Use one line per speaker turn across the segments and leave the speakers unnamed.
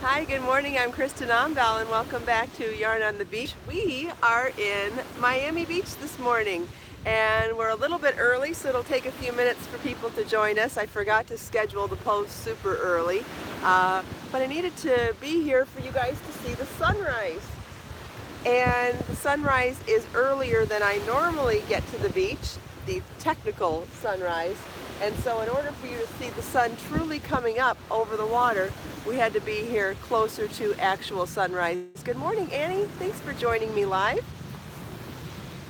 Hi, good morning. I'm Kristin Omdahl and welcome back to Yarn on the Beach. We are in Miami Beach this morning and we're a little bit early, so it'll take a few minutes for people to join us. I forgot to schedule the post super early, but I needed to be here for you guys to see the sunrise. And the sunrise is earlier than I normally get to the beach, the technical sunrise. And so in order for you to see the sun truly coming up over the water, we had to be here closer to actual sunrise. Good morning, Annie. Thanks for joining me live.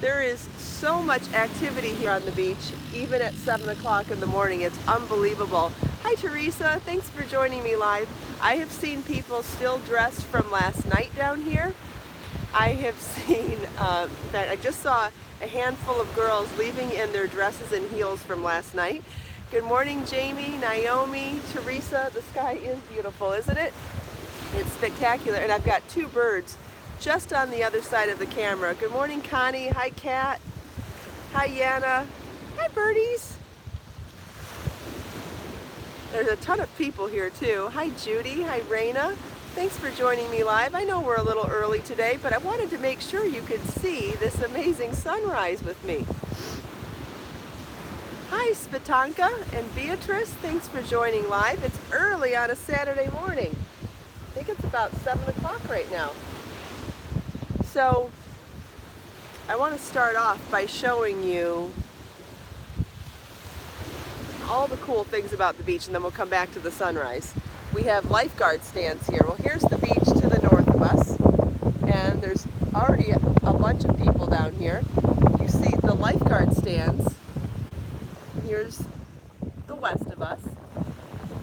There is so much activity here on the beach, even at 7 o'clock in the morning. It's unbelievable. Hi, Teresa. Thanks for joining me live. I have seen people still dressed from last night down here. I have seen that I just saw a handful of girls leaving in their dresses and heels from last night. Good morning, Jamie, Naomi, Teresa. The sky is beautiful, isn't it? It's spectacular. And I've got two birds just on the other side of the camera. Good morning, Connie. Hi, Kat. Hi, Yana. Hi, birdies. There's a ton of people here, too. Hi, Judy. Hi, Raina. Thanks for joining me live. I know we're a little early today, but I wanted to make sure you could see this amazing sunrise with me. Hi, Spitanka and Beatrice. Thanks for joining live. It's early on a Saturday morning. I think it's about 7 o'clock right now. So I want to start off by showing you all the cool things about the beach, and then we'll come back to the sunrise. We have lifeguard stands here. Well, here's the beach to the north of us, and there's already a bunch of people down here. You see the lifeguard stands. Here's the west of us,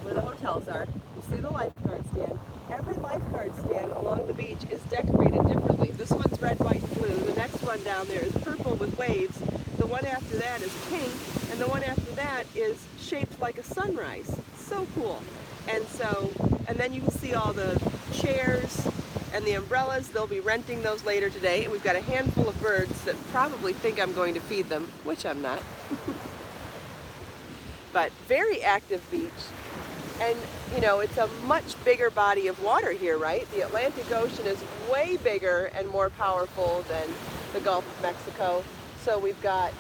where the hotels are. You see the lifeguard stand. Every lifeguard stand along the beach is decorated differently. This one's red, white, and blue. The next one down there is purple with waves. The one after that is pink, and the one after that is shaped like a sunrise. So cool. And then you can see all the chairs and the umbrellas. They'll be renting those later today. And we've got a handful of birds that probably think I'm going to feed them, which I'm not. But very active beach. And you know, it's a much bigger body of water here, right? The Atlantic Ocean is way bigger and more powerful than the Gulf of Mexico. So we've got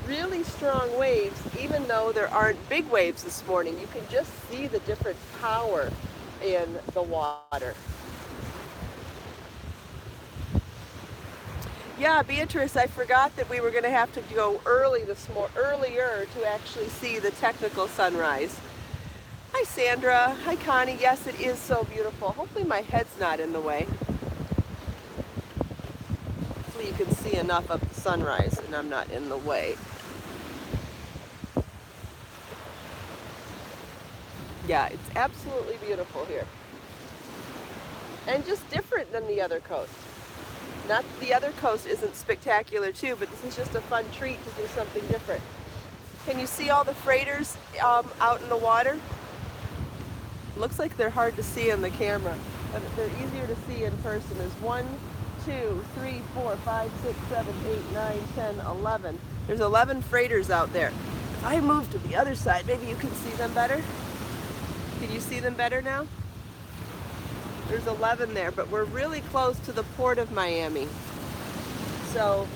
really strong waves. Even though there aren't big waves this morning, you can just see the different power in the water. Yeah, Beatrice, I forgot that we were going to have to go earlier to actually see the technical sunrise. Hi, Sandra. Hi, Connie. Yes, it is so beautiful. Hopefully my head's not in the way. Hopefully you can see enough of the sunrise and I'm not in the way. Yeah, it's absolutely beautiful here. And just different than the other coast. Not that the other coast isn't spectacular too, but this is just a fun treat to do something different. Can you see all the freighters out in the water? Looks like they're hard to see on the camera, but they're easier to see in person. There's 1, 2, 3, 4, 5, 6, 7, 8, 9, 10, 11. There's 11 freighters out there. If I move to the other side, maybe you can see them better. Can you see them better now? There's 11 there, but we're really close to the port of Miami. So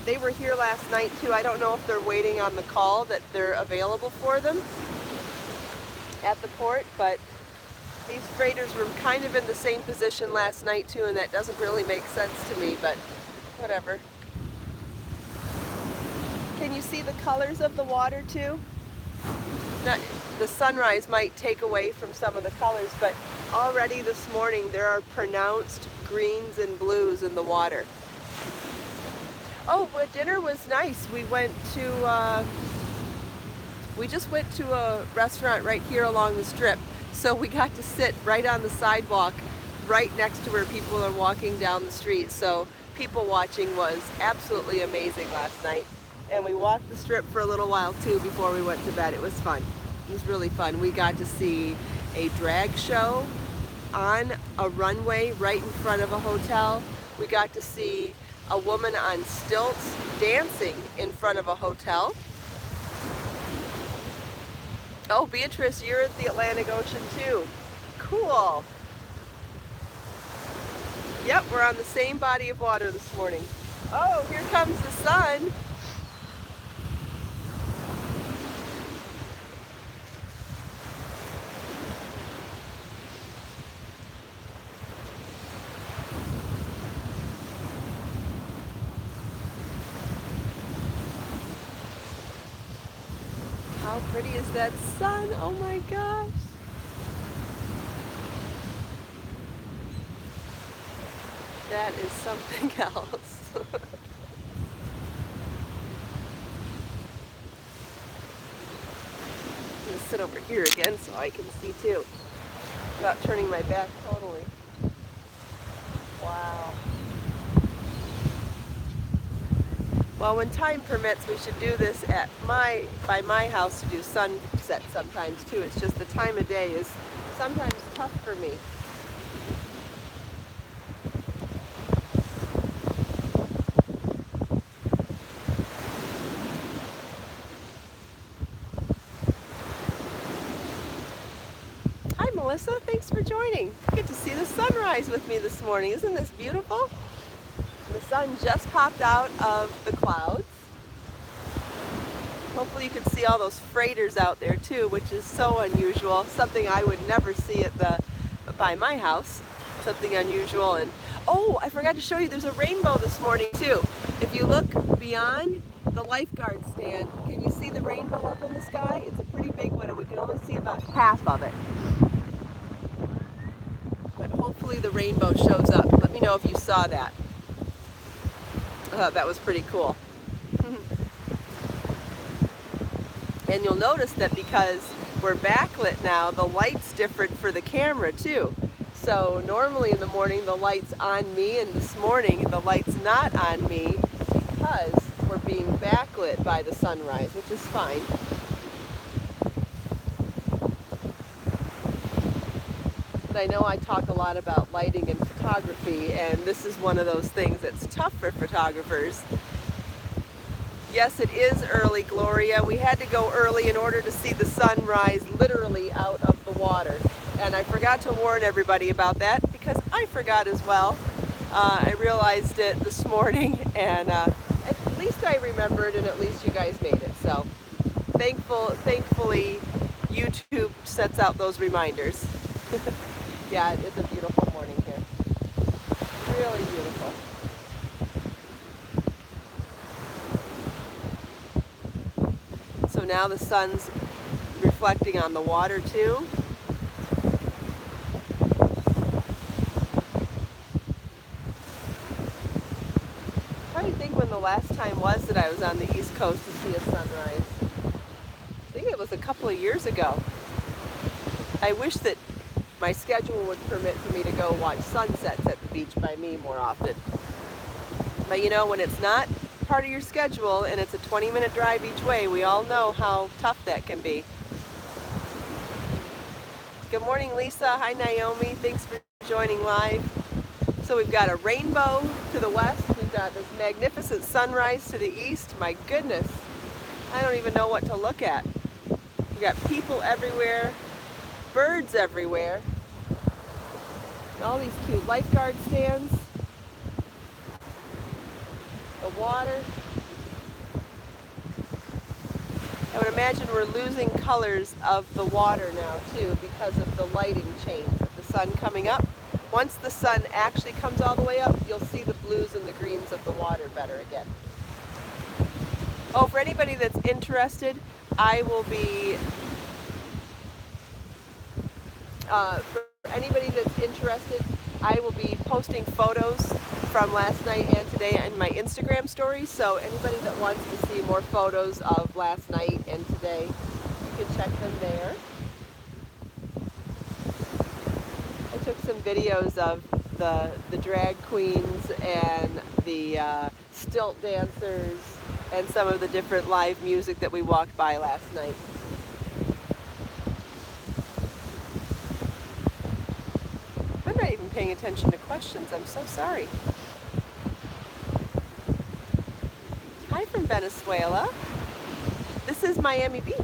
they were here last night too. I don't know if they're waiting on the call that they're available for them at the port, but these freighters were kind of in the same position last night too, and that doesn't really make sense to me, but whatever. Can you see the colors of the water too? The sunrise might take away from some of the colors, but already this morning there are pronounced greens and blues in the water. Oh, but dinner was nice. We just went to a restaurant right here along the strip, so we got to sit right on the sidewalk right next to where people are walking down the street. So people watching was absolutely amazing last night. And we walked the strip for a little while too before we went to bed. It was fun. It was really fun. We got to see a drag show on a runway right in front of a hotel. We got to see a woman on stilts dancing in front of a hotel. Oh, Beatrice, you're at the Atlantic Ocean too. Cool. Yep, we're on the same body of water this morning. Oh, here comes the sun. How pretty is that sun? Oh my gosh. That is something else. I'm going to sit over here again so I can see too, without turning my back totally. Wow. Well, when time permits, we should do this by my house to do sunset sometimes too. It's just the time of day is sometimes tough for me. Hi Melissa, thanks for joining. You get to see the sunrise with me this morning. Isn't this beautiful? The sun just popped out of the clouds. Hopefully you can see all those freighters out there too, which is so unusual. Something I would never see by my house. Something unusual. And oh, I forgot to show you, there's a rainbow this morning too. If you look beyond the lifeguard stand, can you see the rainbow up in the sky? It's a pretty big one and we can only see about half of it. But hopefully the rainbow shows up. Let me know if you saw that. That was pretty cool. And you'll notice that because we're backlit now, the light's different for the camera too. So normally in the morning the light's on me, and this morning the light's not on me because we're being backlit by the sunrise, which is fine. But I know I talk a lot about lighting and photography, and this is one of those things that's tough for photographers. Yes, it is early, Gloria. We had to go early in order to see the sunrise literally out of the water. And I forgot to warn everybody about that because I forgot as well. I realized it this morning, and at least I remembered, and at least you guys made it. So thankfully, YouTube sets out those reminders. Yeah, it's a beautiful morning here. Really beautiful. So now the sun's reflecting on the water too. I'm trying to think when the last time was that I was on the East Coast to see a sunrise. I think it was a couple of years ago. I wish that my schedule would permit for me to go watch sunsets at the beach by me more often. But you know, when it's not part of your schedule and it's a 20-minute drive each way, we all know how tough that can be. Good morning, Lisa. Hi, Naomi. Thanks for joining live. So we've got a rainbow to the west. We've got this magnificent sunrise to the east. My goodness, I don't even know what to look at. We've got people everywhere, birds everywhere, and all these cute lifeguard stands. The water. I would imagine we're losing colors of the water now too because of the lighting change of the sun coming up. Once the sun actually comes all the way up, you'll see the blues and the greens of the water better again. Oh, for anybody that's interested, I will be posting photos from last night and today in my Instagram stories. So anybody that wants to see more photos of last night and today, you can check them there. I took some videos of the drag queens and the stilt dancers and some of the different live music that we walked by last night. I'm not even paying attention to questions. I'm so sorry. Hi from Venezuela. This is Miami Beach.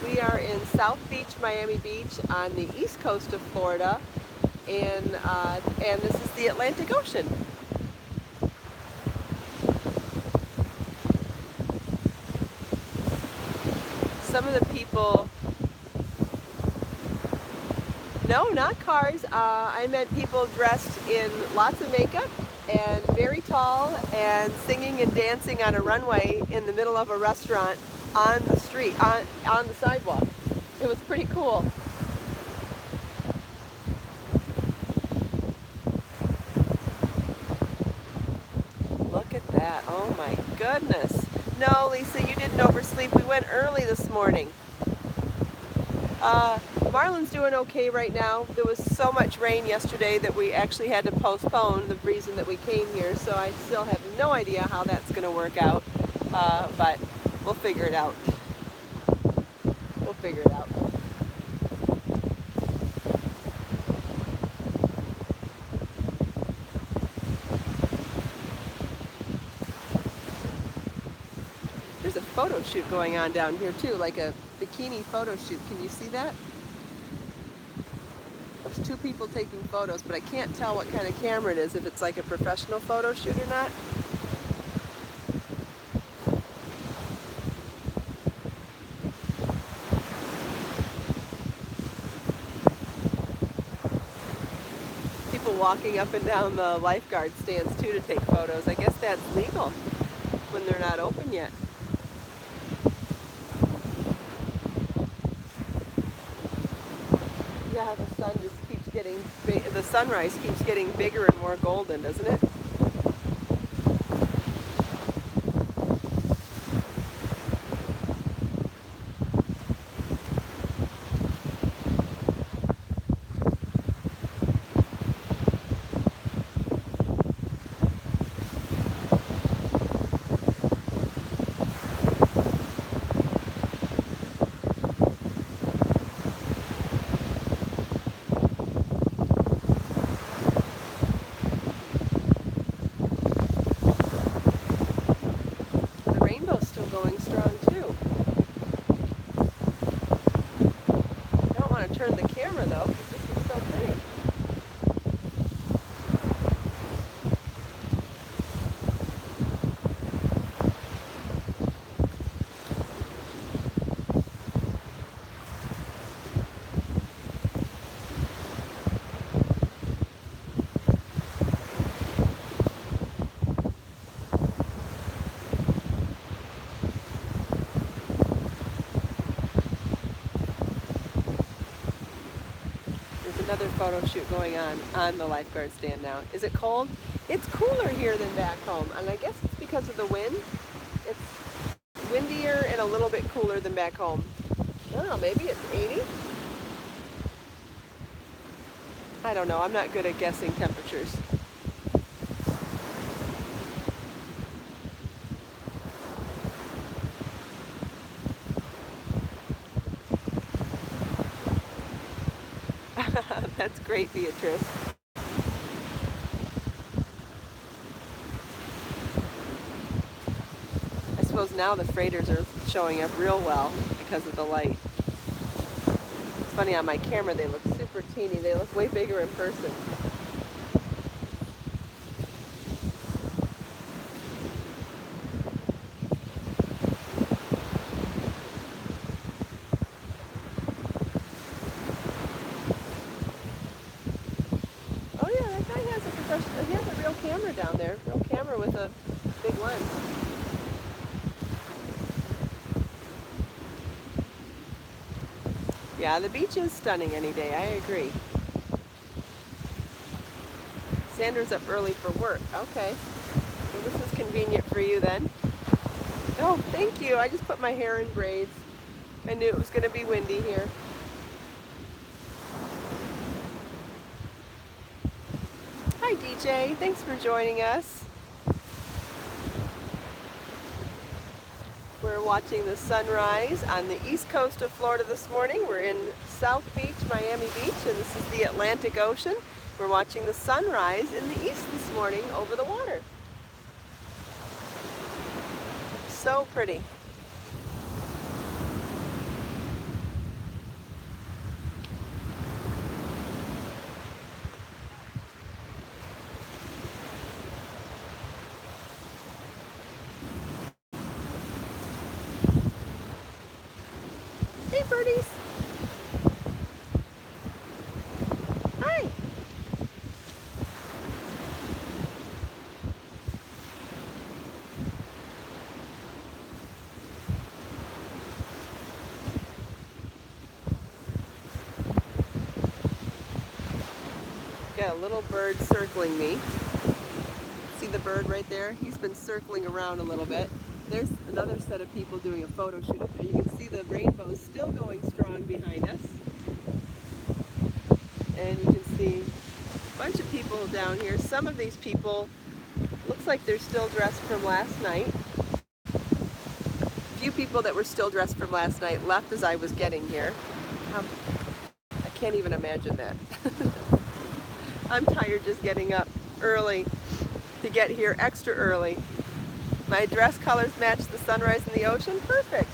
We are in South Beach, Miami Beach on the east coast of Florida, and this is the Atlantic Ocean. Some of the people, no, not cars, I meant people dressed in lots of makeup and very tall and singing and dancing on a runway in the middle of a restaurant on the street, on the sidewalk. It was pretty cool. Look at that. Oh my goodness. No, Lisa, you didn't oversleep. We went early this morning. Marlon's doing okay right now. There was so much rain yesterday that we actually had to postpone the reason that we came here, so I still have no idea how that's going to work out, but we'll figure it out. We'll figure it out. There's a photo shoot going on down here too, like a bikini photo shoot. Can you see that? There's two people taking photos, but I can't tell what kind of camera it is, if it's like a professional photo shoot or not. People walking up and down the lifeguard stands too to take photos. I guess that's legal when they're not open yet. Yeah, the sun just keeps getting the sunrise keeps getting bigger and more golden, doesn't it? Turn the camera though, because this is so pretty. Another photo shoot going on the lifeguard stand now. Is it cold? It's cooler here than back home, and I guess it's because of the wind. It's windier and a little bit cooler than back home. I don't know, maybe it's 80? I don't know, I'm not good at guessing temperatures. That's great, Beatrice. I suppose now the freighters are showing up real well because of the light. It's funny, on my camera they look super teeny. They look way bigger in person. He has a real camera down there, real camera with a big lens. Yeah, the beach is stunning any day, I agree. Sandra's up early for work, okay. Well, this is convenient for you then. Oh, thank you, I just put my hair in braids. I knew it was going to be windy here. Hi DJ, thanks for joining us. We're watching the sunrise on the east coast of Florida this morning. We're in South Beach, Miami Beach, and this is the Atlantic Ocean. We're watching the sunrise in the east this morning over the water. So pretty. Hey, birdies. Hi. Got a little bird circling me. See the bird right there? He's been circling around a little bit. There's another set of people doing a photo shoot up there. You can see the rainbow still going strong behind us. And you can see a bunch of people down here. Some of these people, looks like they're still dressed from last night. A few people that were still dressed from last night left as I was getting here. I can't even imagine that. I'm tired just getting up early to get here extra early. My dress colors match the sunrise and the ocean. Perfect.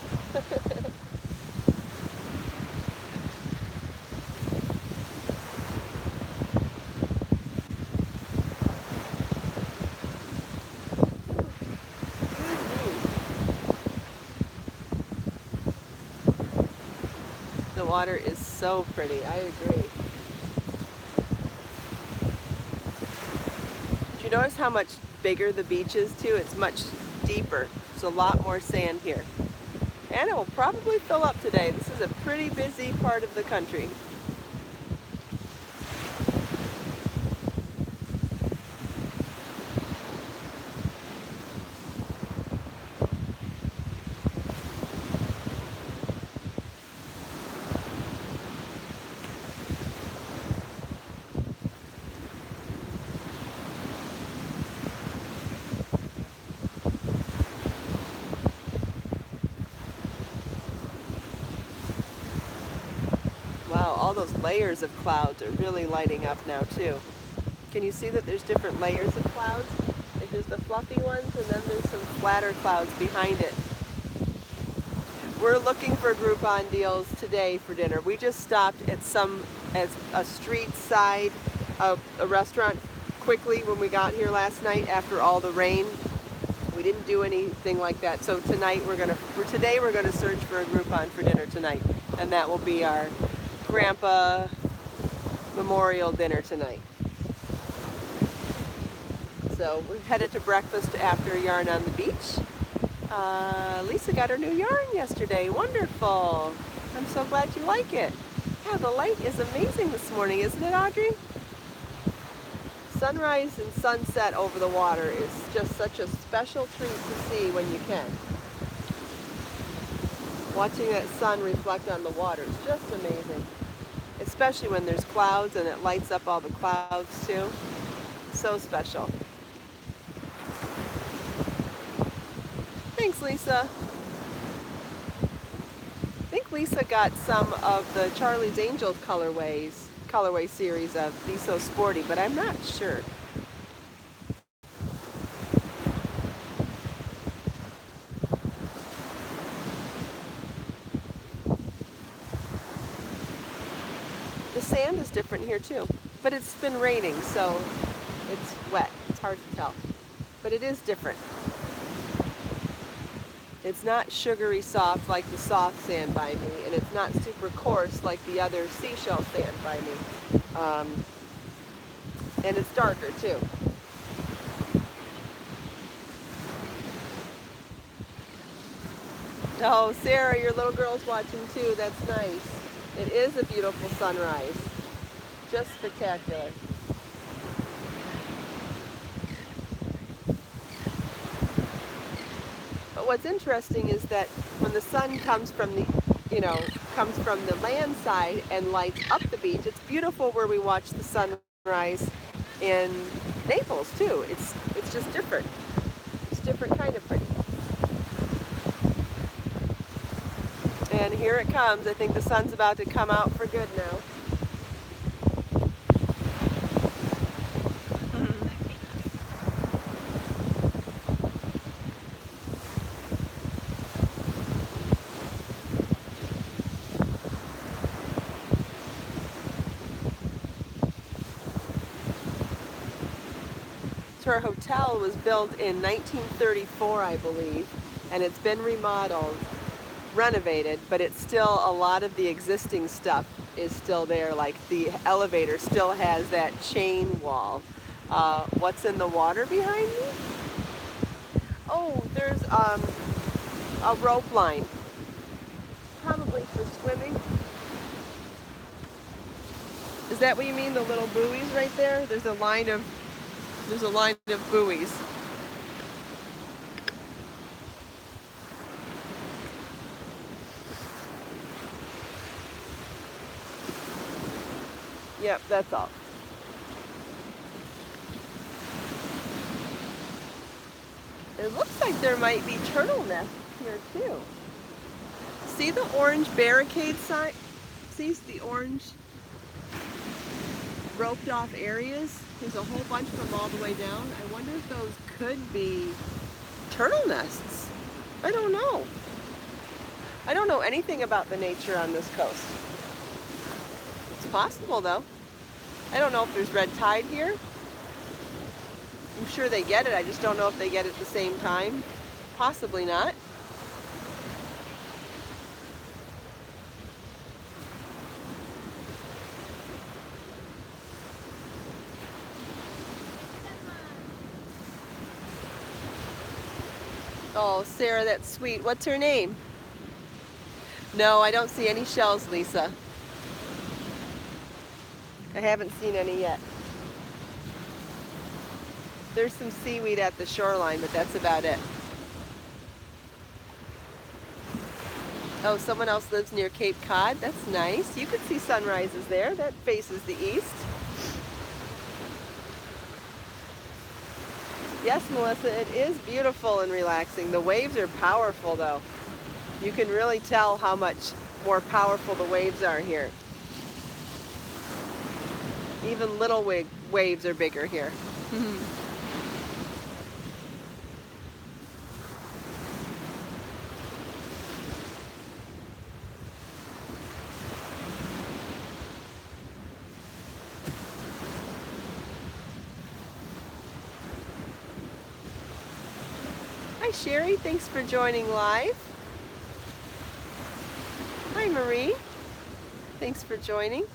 The water is so pretty. I agree. Do you notice how much bigger the beach is too? It's much deeper. There's a lot more sand here. And it will probably fill up today. This is a pretty busy part of the country. Wow, all those layers of clouds are really lighting up now too. Can you see that there's different layers of clouds? Like there's the fluffy ones and then there's some flatter clouds behind it. We're looking for Groupon deals today for dinner. We just stopped at a street side of a restaurant quickly when we got here last night after all the rain. We didn't do anything like that. So tonight we're gonna search for a Groupon for dinner tonight, and that will be our Grandpa memorial dinner tonight. So we're headed to breakfast after Yarn on the Beach. Lisa got her new yarn yesterday. Wonderful. I'm so glad you like it. Yeah, the light is amazing this morning, isn't it, Audrey? Sunrise and sunset over the water is just such a special treat to see when you can. Watching that sun reflect on the water is just amazing. Especially when there's clouds and it lights up all the clouds too. So special. Thanks, Lisa. I think Lisa got some of the Charlie's Angels colorway series of Be So Sporty, but I'm not sure. The sand is different here too, but it's been raining, so it's wet. It's hard to tell, but it is different. It's not sugary soft like the soft sand by me, and it's not super coarse like the other seashell sand by me. And it's darker too. Oh, Sarah, your little girl's watching too. That's nice. It is a beautiful sunrise. Just spectacular. But what's interesting is that when the sun comes from the land side and lights up the beach, it's beautiful where we watch the sunrise in Naples too. It's just different. It's different kind of pretty. And here it comes. I think the sun's about to come out for good now. Our hotel was built in 1934, I believe, and it's been remodeled. renovated, but it's still a lot of the existing stuff is still there. Like the elevator still has that chain wall. What's in the water behind me? Oh, there's a rope line, probably for swimming. Is that what you mean, the little buoys right there? There's a line of buoys. Yep, that's all. It looks like there might be turtle nests here too. See the orange barricade sign? See the orange roped off areas? There's a whole bunch of them all the way down. I wonder if those could be turtle nests. I don't know. I don't know anything about the nature on this coast. It's possible though. I don't know if there's red tide here. I'm sure they get it. I just don't know if they get it at the same time. Possibly not. Oh, Sarah, that's sweet. What's her name? No, I don't see any shells, Lisa. I haven't seen any yet. There's some seaweed at the shoreline, but that's about it. Oh, someone else lives near Cape Cod. That's nice. You could see sunrises there. That faces the east. Yes, Melissa, it is beautiful and relaxing. The waves are powerful, though. You can really tell how much more powerful the waves are here. Even little waves are bigger here. Hi, Sherry. Thanks for joining live. Hi, Marie. Thanks for joining.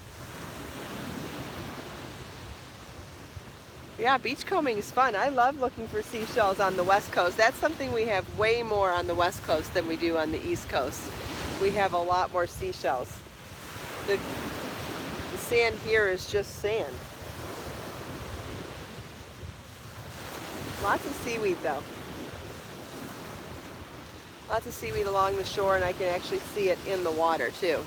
Yeah, beachcombing is fun. I love looking for seashells on the West Coast. That's something we have way more on the West Coast than we do on the East Coast. We have a lot more seashells. The sand here is just sand. Lots of seaweed though. Lots of seaweed along the shore, and I can actually see it in the water too.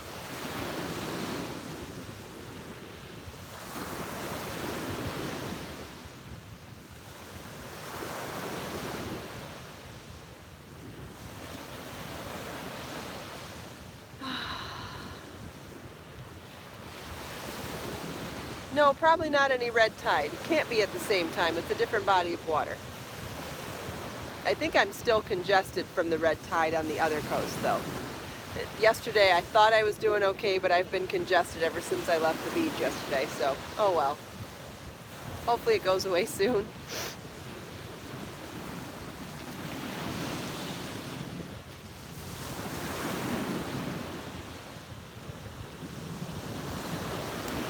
No, probably not any red tide. It can't be at the same time. It's a different body of water. I think I'm still congested from the red tide on the other coast, though. Yesterday, I thought I was doing okay, but I've been congested ever since I left the beach yesterday, so oh well. Hopefully it goes away soon.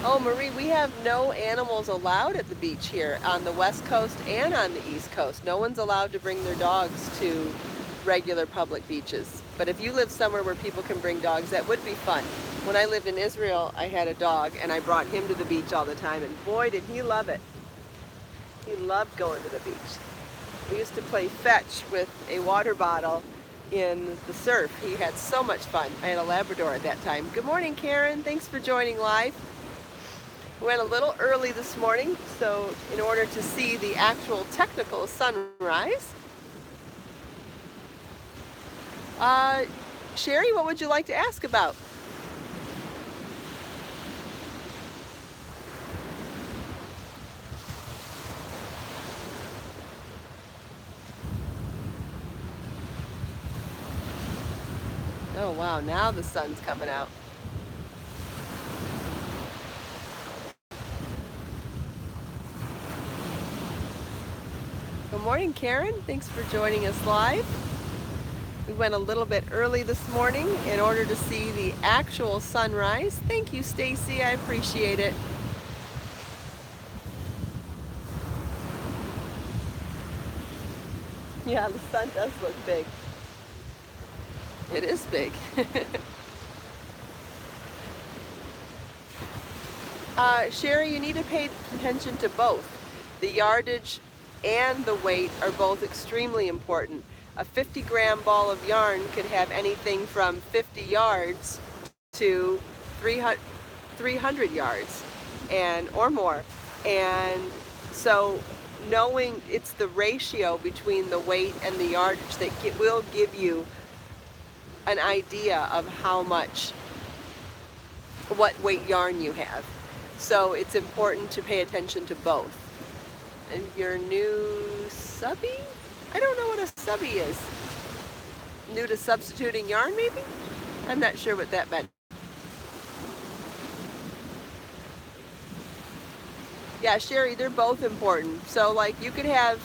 Oh, Marie, we have no animals allowed at the beach here on the West Coast and on the East Coast. No one's allowed to bring their dogs to regular public beaches. But if you live somewhere where people can bring dogs, that would be fun. When I lived in Israel, I had a dog, and I brought him to the beach all the time, and boy, did he love it. He loved going to the beach. We used to play fetch with a water bottle in the surf. He had so much fun. I had a Labrador at that time. Good morning, Karen. Thanks for joining live. We went a little early this morning, so in order to see the actual technical sunrise. Sherry, what would you like to ask about? Oh wow, now the sun's coming out. Good morning, Karen. Thanks for joining us live. We went a little bit early this morning in order to see the actual sunrise. Thank you, Stacy. I appreciate it. Yeah, the sun does look big. It is big. Sherry, you need to pay attention to both. The yardage and the weight are both extremely important. A 50-gram ball of yarn could have anything from 50 yards to 300 yards or more. And so knowing it's the ratio between the weight and the yardage that will give you an idea of what weight yarn you have. So it's important to pay attention to both. And your new subby? I don't know what a subby is. New to substituting yarn, maybe? I'm not sure what that meant. Yeah, Sherry, they're both important. So like you could have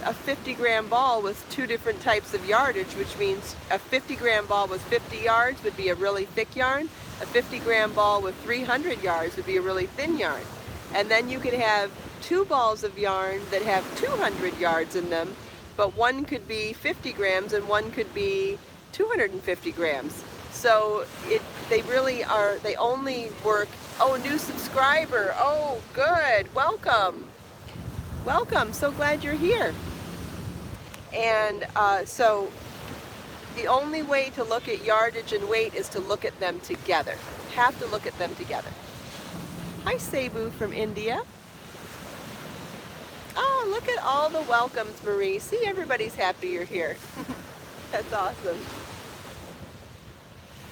a 50-gram ball with two different types of yardage, which means a 50-gram ball with 50 yards would be a really thick yarn. A 50-gram ball with 300 yards would be a really thin yarn. And then you could have two balls of yarn that have 200 yards in them, but one could be 50 grams and one could be 250 grams. So they only work. Oh, new subscriber. Oh, good. Welcome. Welcome. So glad you're here. And so the only way to look at yardage and weight is to look at them together. Have to look at them together. Hi, Cebu from India. Oh, look at all the welcomes, Marie. See, everybody's happy you're here. That's awesome.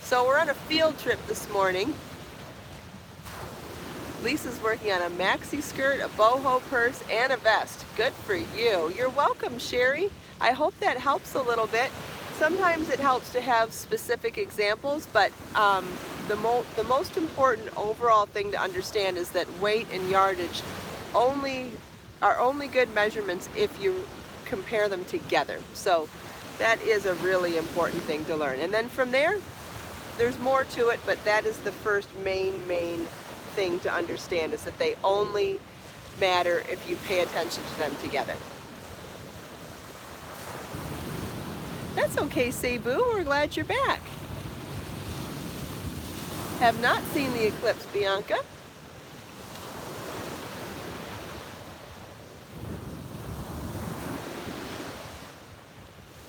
So we're on a field trip this morning. Lisa's working on a maxi skirt, a boho purse, and a vest. Good for you. You're welcome, Sherry. I hope that helps a little bit. Sometimes it helps to have specific examples, but the most important overall thing to understand is that weight and yardage are only good measurements if you compare them together. So that is a really important thing to learn. And then from there's more to it, but that is the first main thing to understand, is that they only matter if you pay attention to them together. That's okay, Cebu. We're glad you're back. Have not seen the eclipse, Bianca.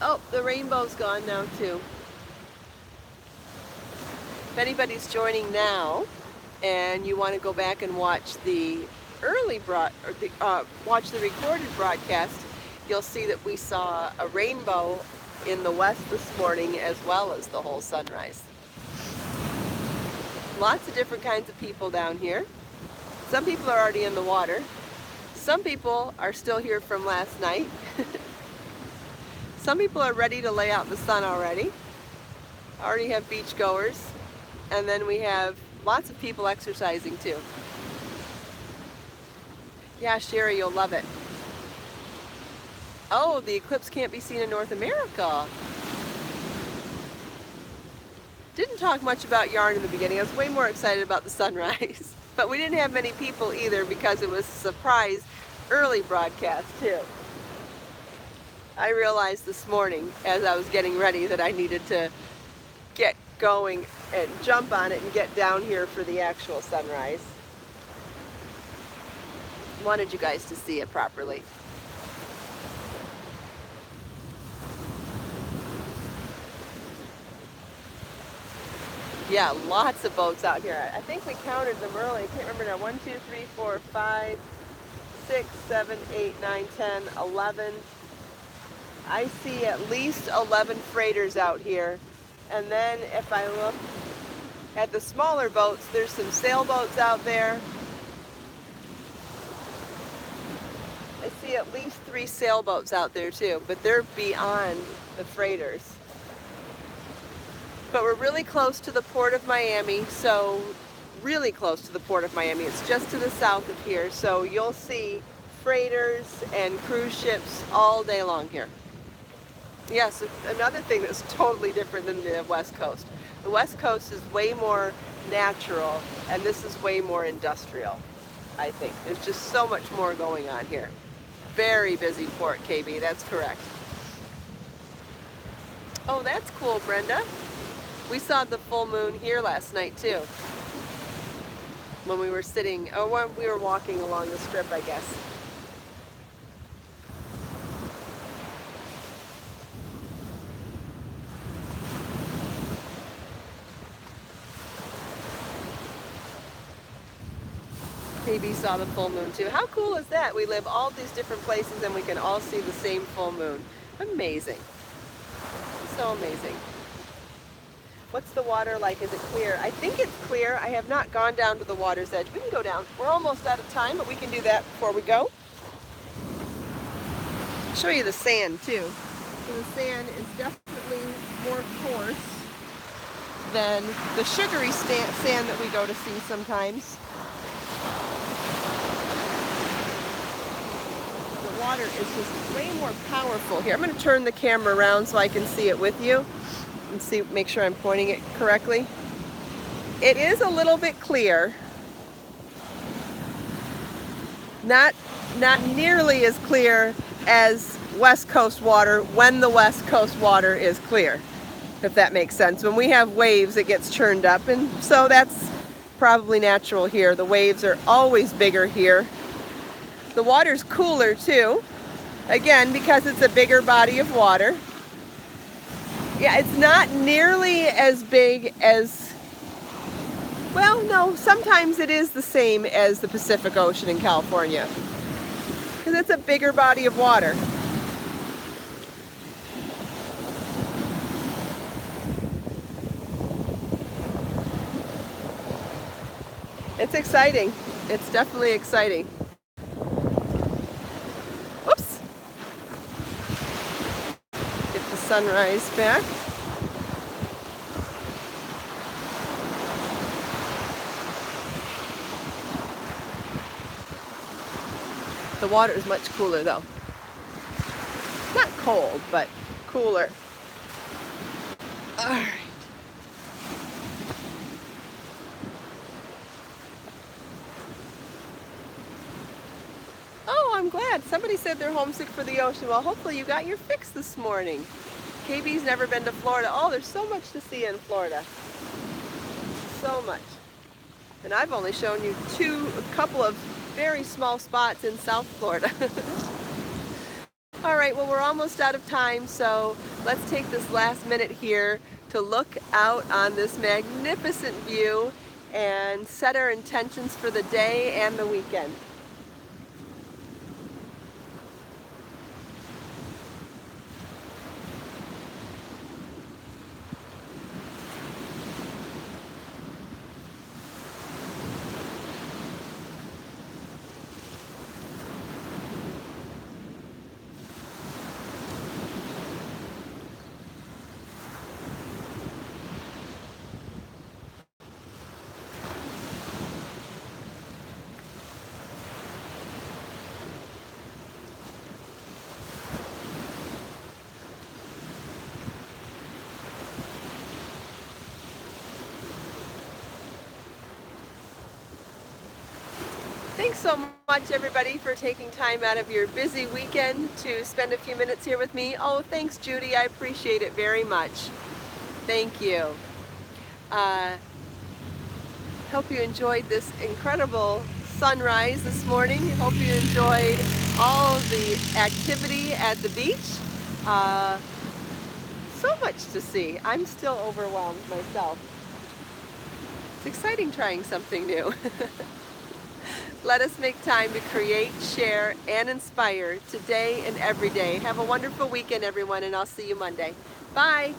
Oh, the rainbow's gone now too. If anybody's joining now and you want to go back and watch the watch the recorded broadcast, you'll see that we saw a rainbow in the west this morning as well as the whole sunrise. Lots of different kinds of people down here. Some people are already in the water. Some people are still here from last night. Some people are ready to lay out in the sun already. Already have beach goers. And then we have lots of people exercising too. Yeah, Sherry, you'll love it. Oh, the eclipse can't be seen in North America. Didn't talk much about yarn in the beginning. I was way more excited about the sunrise. But we didn't have many people either because it was a surprise early broadcast too. I realized this morning as I was getting ready that I needed to get going and jump on it and get down here for the actual sunrise. Wanted you guys to see it properly. Yeah, lots of boats out here. I think we counted them early. I can't remember now. 1, 2, 3, 4, 5, 6, 7, 8, 9, 10, 11. I see at least 11 freighters out here. And then if I look at the smaller boats, there's some sailboats out there. I see at least 3 sailboats out there too, but they're beyond the freighters. But we're really close to the port of Miami, so really close to the port of Miami. It's just to the south of here, so you'll see freighters and cruise ships all day long here. Yes, another thing that's totally different than the West Coast. The West Coast is way more natural, and this is way more industrial, I think. There's just so much more going on here. Very busy port, KB, that's correct. Oh, that's cool, Brenda. We saw the full moon here last night, too. When we were sitting, or when we were walking along the strip, I guess. KB saw the full moon too. How cool is that? We live all these different places and we can all see the same full moon. Amazing. So amazing. What's the water like? Is it clear? I think it's clear. I have not gone down to the water's edge. We can go down. We're almost out of time, but we can do that before we go. I'll show you the sand too. So the sand is definitely more coarse than the sugary sand that we go to see sometimes. The water is just way more powerful here. I'm going to turn the camera around so I can see it with you and see, make sure I'm pointing it correctly. It is a little bit clear. Not nearly as clear as West Coast water when the West Coast water is clear, if that makes sense. When we have waves, it gets churned up, and so that's probably natural here. The waves are always bigger here. The water's cooler too, again, because it's a bigger body of water. Yeah, it's not nearly as big as, well, no, sometimes it is the same as the Pacific Ocean in California, because it's a bigger body of water. It's exciting. It's definitely exciting. Oops. Get the sunrise back. The water is much cooler though. Not cold, but cooler. All right. Oh, I'm glad. Somebody said they're homesick for the ocean. Well, hopefully you got your fix this morning. KB's never been to Florida. Oh, there's so much to see in Florida. So much. And I've only shown you a couple of very small spots in South Florida. All right, well, we're almost out of time, so let's take this last minute here to look out on this magnificent view and set our intentions for the day and the weekend. Thanks so much, everybody, for taking time out of your busy weekend to spend a few minutes here with me. Oh, thanks, Judy. I appreciate it very much. Thank you. Hope you enjoyed this incredible sunrise this morning. Hope you enjoyed all the activity at the beach. So much to see. I'm still overwhelmed myself. It's exciting trying something new. Let us make time to create, share, and inspire today and every day. Have a wonderful weekend, everyone, and I'll see you Monday. Bye.